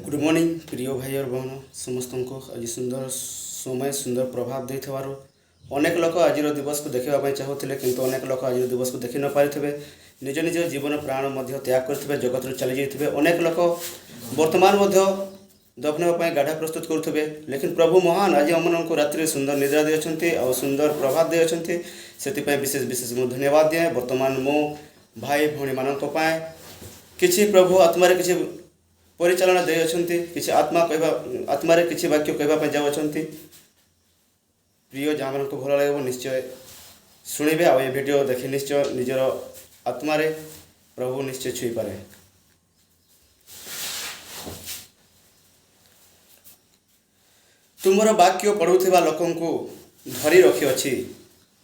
Good morning प्रिय भाई और बहन समस्त को आज सुंदर समय सुंदर प्रभाव दे अनेक लोक आज दिवस को देखा चाहूले किंतु अनेक लोक आज दिवस को देखी न पारे निज निज जीवन प्राण त्याग करेंगे जगत चली जाइए अनेक लोक वर्तमान दफन गाढ़ा प्रस्तुत करुवे लेकिन प्रभु महान आज आम को रात्रि सुंदर निद्रा दे और सुंदर प्रभाव दे से विशेष विशेष मुझे धन्यवाद दिए वर्तमान मो भाई भौणी मान किसी प्रभु आत्मार किसी परिचालना दे किसी आत्मा कहवा आत्मार किसी वाक्य कहवाई जाऊँ प्रिय जहाँ को भल लगे निश्चय शुणे आ वीडियो देखी निश्चय निजर आत्मार प्रभु निश्चय छुई पारे। तुमर वाक्य पढ़ुवा लोक धरी रखी अच्छी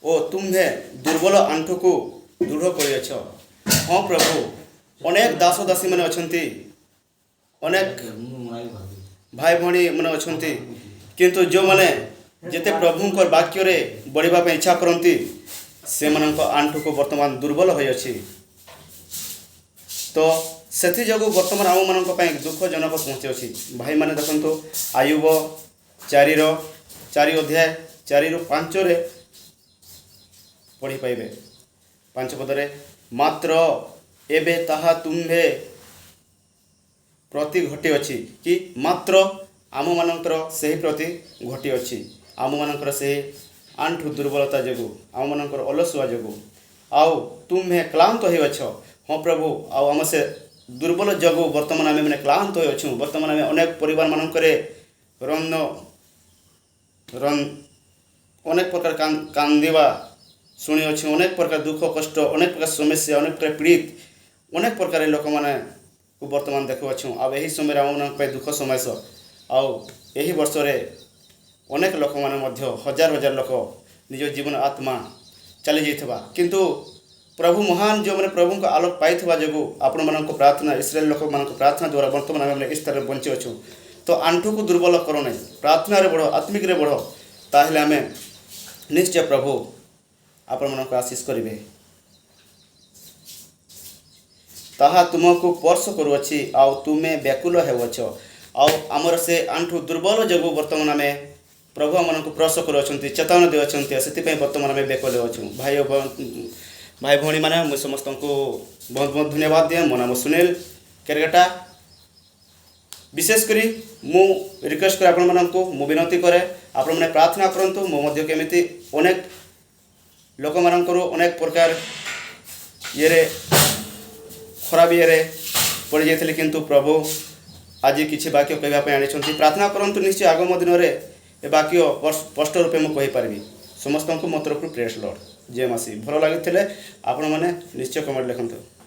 और तुम्हें दुर्बल आंठू को दृढ़ कर हाँ प्रभु अनेक दास दासी मैंने अच्छा अनेक भाई भौणी मैंने अच्छा किंतु जो मैंने जिते प्रभु वाक्य बढ़ापी इच्छा करती से आंठू को वर्तमान दुर्बल हो तो से जो बर्तमान आम मान दुखजनक पहुँचे भाई मैंने देखो आयुब 4 अध्याय 4-5 पढ़ी पाइबे 5 पदरे मात्र एबे ताहा तुम्हे प्रति घटी अच्छी कि मात्र आम मानकर से प्रति घटी अच्छी आम मानकर से आंठू दुर्बलता जो आम मानकर अलसुआ जो आउ तुम्हें क्लांत हो हाँ प्रभु आम से दुर्बल जगू वर्तमान आम मैंने क्लांत हो वर्तमान आम अनेक परिवार मानक रन अनेक प्रकार कांदिवा शुणी अच्छे अनेक प्रकार दुख कष्ट अनेक प्रकार समस्या अनेक प्रकार पीड़ित अनेक प्रकार लोक मैंने को वर्तमान देखुँ आ यही समय आम दुख समय आई वर्ष अनेक लोक मैंने हजार हजार लोक निज जीवन आत्मा चली जाइथिबा किंतु प्रभु महान जो मैंने प्रभु का आलोक पाई जो आपण मान प्रार्थना इस्राएल लोक मान प्रार्थना द्वारा वर्तमान आम इस तरह बंची अच्छु तो आंठू को दुर्बल करो नहीं प्रार्थना बढ़ो आत्मिक बढ़ो ताहले आम निश्चय प्रभु आपण मान आशीष करेंगे ताहा तुमको स्पर्श करुच्छी आउ तुमे व्याकुल होछ आमर से आंठू दुर्बल जो वर्तमान आम प्रभु मान को स्पर्श कर चेतना दे से वर्तमान आम व्याकुल अच्छु भाई भौणी मैंने मुझे समस्त को बहुत बहुत धन्यवाद दिए मो नाम सुनील केरगेटा विशेषकर मु रिक्वेस्ट कर आपको मु विनती करे आपण मैंने प्रार्थना करंतु मो केमिति अनेक लोक मानकर अनेक प्रकार ये खराब ये पड़ जाइए किंतु प्रभु आज किसी वाक्य कहवाई आनी प्रार्थना करंतु निश्चय आगम दिन में ए वाक्य स्पष्ट रूपे मुझे कहीपरि समस्त को मो तरफ प्रेस लॉर्ड जय मासी भल लगी आपण मैंने निश्चय कमेंट लिखते।